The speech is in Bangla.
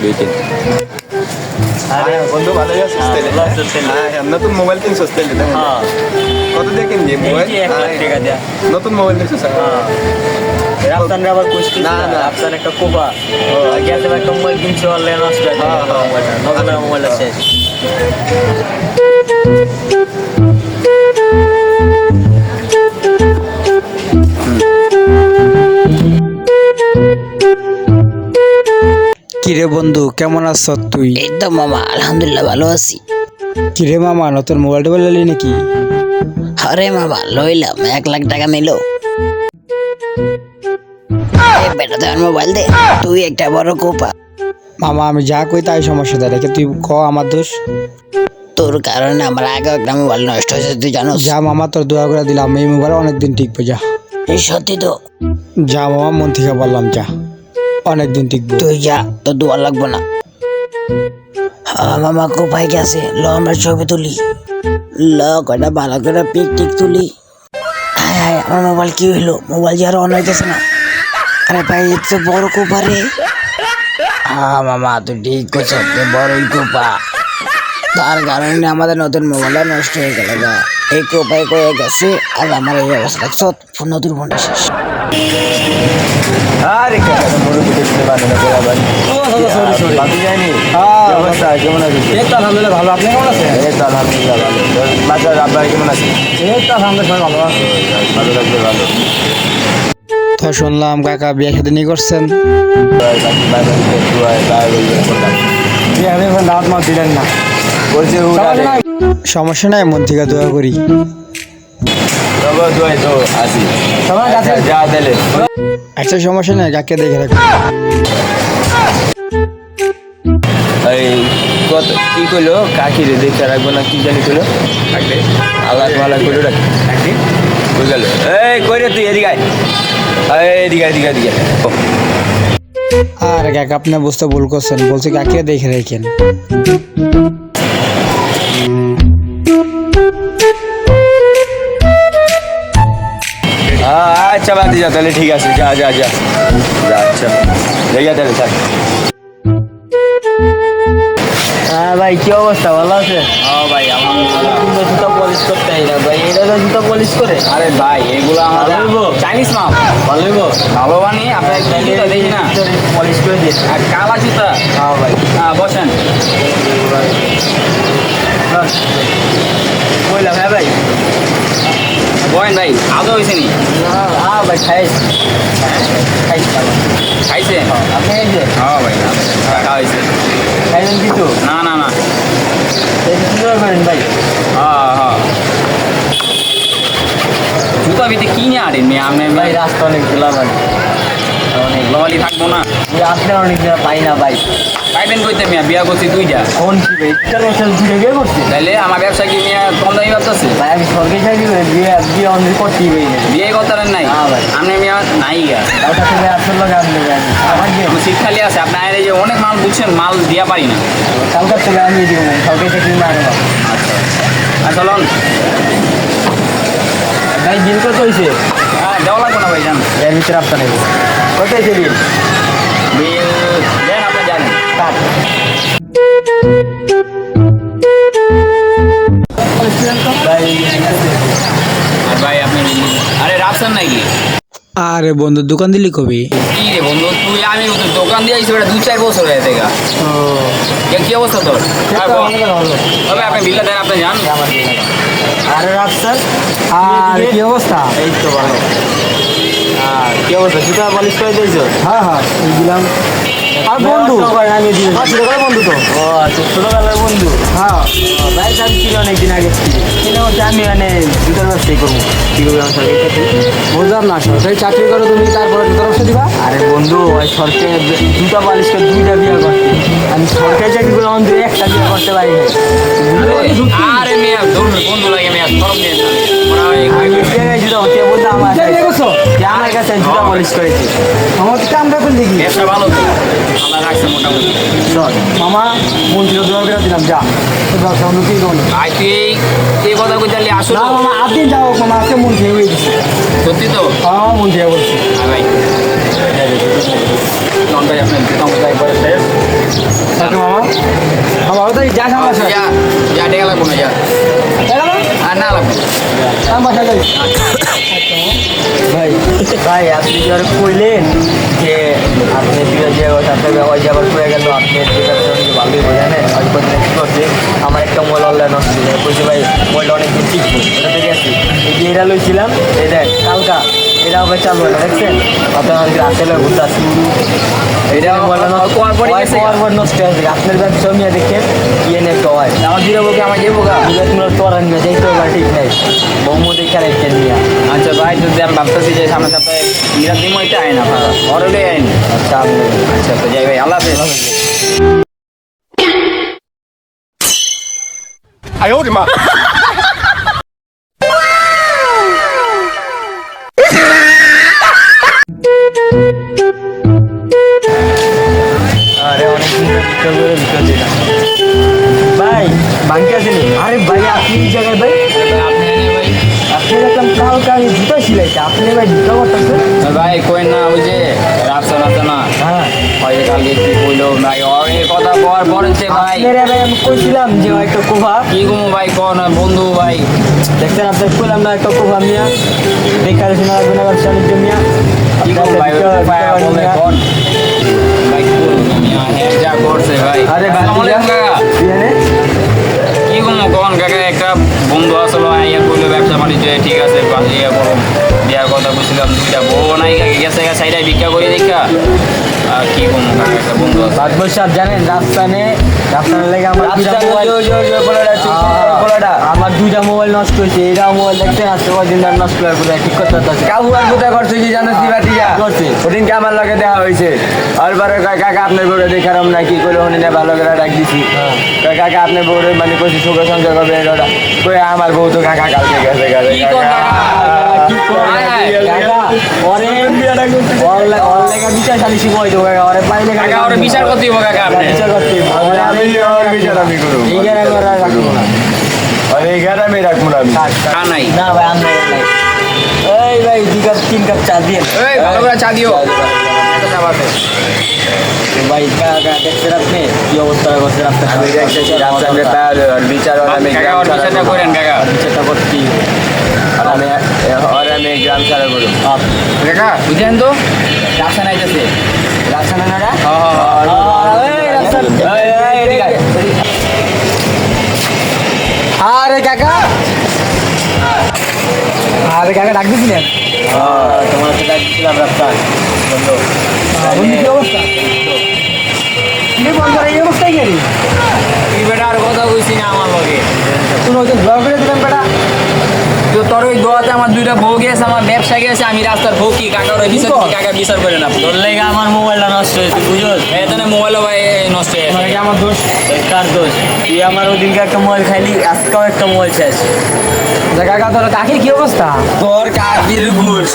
দুই-তিন। বন্ধু ভালোই আছিস তাইলে? নতুন মোবাইল কিনছিস তাইলে? কত দিয়ে কিনলি মোবাইল? নতুন মোবাইল কিনছিস? রাফসান আবার কুস্তি না রাফসান একটা কোপা আগে আছে একটা মোবাইল কিনছে অনলাইন নষ্ট হয়ে যায় নতুন মোবাইল আছে কিরে বন্ধু কেমন আছ তুই? এই তো মামা আলহামদুলিল্লাহ ভালো আছি। কিরে মামা নতুন মোবাইল টোবাইল নিলি নাকি? আরে মামা লইলাম 1 লাখ টাকা নিল। বেটা তোর মোবাইল দে, তুই একটা বড় কোপা। মামা আমি যা কই তাই সমস্যা দেয় রেখে তুই ক আমার দোষ। তোর কারণে আমার আগে একটা মোবাইল নষ্ট হয়েছে তুই জানো। যা মামা তোর দোয়া করে দিলাম এই মোবাইল অনেকদিন টিকবে যা। এই সত্যি তো? যা মামা মন থেকে বললাম যা অনেকদিন টিকবে। তুই যা, তোর দোয়া লাগবে না। মামা কোপায় গেছে, ল আমরা ছবি তুলি। ল কয়টা ভালো করে পিক টিক তুলি। হায় হায় আমার মোবাইল কি হইলো? মোবাইল যে আরো অন হইতেছে না। আরে ভাই এ তো বড় কোপা রে। মামা তুই ঠিক করছো, বড়ই কোপা। তার কারণে আমাদের নতুন মোবাইলটা নষ্ট হয়ে গেল। যা এই কোপায় কয়ে গেছে আর আমার এই অবস্থা দেখছ, নতুন ফোনটা শেষ। আরে কেন মুরুব্বি দেখতে পারে না বলা ভাই? বাকি যায়নি? অবস্থা কেমন আছিস? এই তো আলহামদুলিল্লাহ ভালো, আপনি কেমন আছেন? এই তো আলহামদুলিল্লাহ ভালো। তোর বাচ্চার আব্বা কেমন আছে? এই তো আলহামদুলিল্লাহ ভালো আছে। ভালো থাকবে ভালো। তো শুনলাম কাকা বিয়ে শাদী নিয়ে করছেন। বাকি ভাই করলাম বিয়ে শাদী এখন দাওয়াত মাত দিলেন না। বলছে সমস্যা নাই মন থেকে দোয়া করি। তবে তুই তো আসি সবার কাছে যা দিলে একটা সমস্যা নাই কাকে দেখে রাখবো। এই কত কি কইলো কাকি রে দেখতে রাখবো না কি জানি কইলো কাকলে আল্লাহ মালা কইলো কাকি কই গেল এই কই রে তুই এদিকে আয় এদিকে এদিকে এদিকে আর কাকা আপনি বুঝতে ভুল করছেন, বলছি কাকে দেখে রাখেন। আচ্ছা বাদ যা তাহলে ঠিক আছে যা যা যা যা আচ্ছা দেখে তাহলে থাক। হ্যাঁ ভাই কি অবস্থা, ভালো আছে? হ্যাঁ ভাই আমার কিন্তু জুতা পলিশ করতে হয় না ভাই, এটা তো জুতা পলিশ করে। আরে ভাই এগুলো আমাদের ভালো হইবো? চাইনিজ মাল ভালো হইব? ভালো বানি আপনার জুতা দেখি না পলিশ করে দিন। আর কালা জুতা হ্যাঁ ভাই হ্যাঁ বসেন বললাম হ্যাঁ ভাই। বয়েন ভাই আদৌ হয়েছে নি হ্যাঁ ভাই খাইছি খাইছি খাইছে আপনি এই যে হ্যাঁ ভাই টাকা হয়েছে খাইলেন কিছু? না না না কি করেন ভাই? হ্যাঁ হ্যাঁ জুতা ভিতরে কি নিয়ে আড়েন মেয়ে আপনি ভাই রাস্তা অনেক খোলা ভাই, অনেক লওয়ালি থাকবো না আসলে অনেক দিন পাই না ভাই। পাইবেন কইতে মেয়া বিয়া করছি দুইটা কোন কি ভাই ইন্টারন্যাশনাল ঘুরে বিয়ে করছি তাইলে আমার ব্যবসা কি মেয়া কম দামি ভাবতেছে ভাই, আমি সরকারি চাকরি করে বিয়ে বিয়ে অনেক করতেই পারি না। বিয়ে করতেন নাই হ্যাঁ ভাই। আপনি মেয়া নাই গা ওটা থেকে আসলে আমি আমার কি সিট খালি আছে আপনার এই যে অনেক মাল বুঝছেন মাল দিয়া পারি না কালকার থেকে আমি দিব সরকারি চাকরি মারব। আচ্ছা আর চলুন ভাই বিল কত হয়েছে? হ্যাঁ দেওয়া লাগবে না ভাই জান এর ভিতরে আপনার নেব কত হয়েছে বিল? বিল দেন আপনি জানেন কাট ভাই আর ভাই আপনি আরে রাখছেন নাকি আরে বন্ধু দোকান দিলি কবি? কি রে বন্ধু তুই আমি তো দোকান দিয়ে আইসি বেটা 2-4 বছর হয়ে থেকে কি অবস্থা তোর তবে আপনি বিলটা দেন আপনি জান আরে রাখছেন আর কি অবস্থা? এই তো ভালো। কি অবস্থা, জুতা পলিশ করে দিয়েছো? হ্যাঁ হ্যাঁ দিলাম। আর বন্ধু আমি দিয়ে ছোটবেলার বন্ধু তো। ও আচ্ছা ছোটবেলার বন্ধু। হ্যাঁ ভাই আমি ছিল অনেকদিন আগে কিনে হচ্ছে আমি মানে জুতার ব্যবসায়ী করবো। কি করবো আমার সরকারি চাকরি? বুঝলাম না, সরকারি চাকরি করো তুমি তারপরে ব্যবসা দিবা? আরে বন্ধু ওই সরকারি জুতা পালিশ করে 2টা বিয়ে করছি। আমি সরকারি চাকরি করে আমাদের একটা বিয়ে করতে পারি না। আরে মেয়া দৌড় বন্ধু লাগে মেয়া গরম দিয়ে আমি জুতা হচ্ছে বলতে আমার করছো আমার কাছে জুতা পলিশ করেছি আমার তো কামটা করে দেখি ব্যবসা ভালো তো আমরা রাখছে মোটামুটি চল মামা মন্ত্রী দোয়া করে দিলাম যা তো ব্যবসা অন্য কি করবো ভাই তুই এই কথা কই তাহলে আসো না মামা আপনি যাও মামা আজকে মন্ত্রী হয়ে গেছি সত্যি তো হ্যাঁ মন্ত্রী বলছি ভাই নন ভাই আপনার জুতা মোটাই করে শেষ ওকে মামা মামা ওটাই যা আমার সাথে যা যা ডেকে লাগবো না যা আর না লাগবে আমার বাসা যাই ভাই ভাই আপনি কি আর কইলেন যে আপনি দুটো যে সাথে ওই যে আবার পড়ে গেল আপনি যেটা ভালোই বোঝেন ওই কথা কি করছে আমার একটা মোবাইল অনলাইন নষ্ট হয়ে যায় বলছে ভাই মোবাইলটা অনেকদিন টিকবো এটা থেকে আসি এই যে এটা লইছিলাম এই দেখ কালকা এটা আবার চালু হয় না দেখছেন আপনার আমাদের আসলে ঘুরতে আসি এটা মোবাইল নষ্ট হয়ে আছে আপনার ব্যবসা নিয়ে দেখেন ইয়ে নেট হয় আমার দিলে বোকে আমার যে বোকা তোমরা তোরা নিয়ে যাই তো ঠিক নাই বৌমু দেখে রেখে নিয়ে আচ্ছা ভাই যদি আমি ভাবতেছি যে সামনে সপ্তাহে নিরাম দিন এটা আয় না ভাড়া অরলে আইন আচ্ছা আচ্ছা তো যাই ভাই আল্লাহ হাফেজ আরে অনেক ভিতর দিলাম ভাই বাংকে আসেনি আরে ভাই আপনি এই জায়গায় ভাই আপনি দেখলাম কালকে আমি জুতা সিলাইছি আপনি ভাই জুতা করতেছেন ভাই কই না ওই যে রাফসান আছে না হ্যাঁ ওই যে কালকে কি কইলো ভাই ওর এই কথা কর পড়েছে ভাই আপনারা ভাই আমি কইছিলাম যে একটা কোভা কি গো ভাই কোন বন্ধু ভাই দেখছেন আপনার কইলাম না একটা কোভা মিয়া বেকার শোনা লাগবে না ব্যবসা বাণিজ্য মিয়া কি গো ভাই ভাই বলে কোন ভাই কোন মিয়া হ্যাঁ যা করছে ভাই আরে ভাই আসসালামু আলাইকুম কাকা কি গো কোন কাকা একটা বন্ধু আসলো আইয়া কইলো ব্যবসা বাণিজ্য ঠিক আছে ইয়া করো বিয়ার কথা বুঝছিলাম দুইটা বউ নাই গেছে সাইডে ভিক্ষা করে দেখা আর কি গো কাকা একটা বন্ধু আছে বাদ বৈশাখ জানেন রাস্তানে লেগে আমার দুইটা মোবাইল আমার দুইটা মোবাইল নষ্ট হয়েছে এটাও মোবাইল দেখতে আসছে কদিন আর নষ্ট হয়ে পড়ে ঠিক করতে পারছে কাবু আর কোথায় করছে কি জানো দিবা টিয়া করছে ওদিনকে আমার লগে দেখা হয়েছে আর পরে কয় কাকা আপনার বউরে দেখারাম না কি করে উনি না ভালো করে ডাক দিছি কয় কাকা আপনার বউরে মানে কইছি সুখ সংসার করবে এটা কই আমার বউ তো কাকা কালকে গেছে গেছে কি কর কাকা? কি কর কাকা ওরে ওর লেগা বিচার চালিয়ে শিখবই তো কাকা ওরে পাইলে কাকা ওরে বিচার করতে দিব কাকা আপনি বিচার করতে ওরে আমি ওর বিচার আমি করব এই গেরে ওরা রাখবো না আর এই ঘরে আমি রাখবো না আমি কা নাই না ভাই আমরা নাই এই ভাই 2 কাপ 3 কাপ চা দিন এই ভালো করে চা দিও ভাই কাকা দেখছেন আপনি কি অবস্থা করছে রাস্তা আমি দেখতেছি রাস্তাতে তার বিচার আর আমি কাকা ওর বিচারটা করেন কাকা বিচারটা করতে আর আমি গ্রাম ছাড়া করব কাকা বুঝেন তো রাস্তা নাইতেছে রাস্তা না না আরে কাকা আরে কাকা ডাক দিছিলেন তোমার তো ডাক দিছিলাম রাস্তা বন্ধু কি অবস্থা কি বন্ধ করে এই অবস্থায় গেলি তুই বেটা আর কথা কইছি না আমার লগে তুমি ওই ব্লগ করে দিলাম বেটা তো তোর ওই দোয়াতে আমার দুইটা বউ গেছে আমার ব্যবসা গেছে আমি রাস্তার বউ কি কাকার ওই বিচার কি কাকা বিচার করে না তোর লেগে আমার মোবাইলটা নষ্ট হয়েছে বুঝোস এখানে মোবাইলও ভাই নষ্ট হয়ে মানে গেছে কি আমার দোষ কার দোষ তুই আমার ওদিনকে একটা মোবাইল খাইলি আজকেও একটা মোবাইল শেষ কাকা তোর কাকির কি অবস্থা তোর কাকির ঘুষ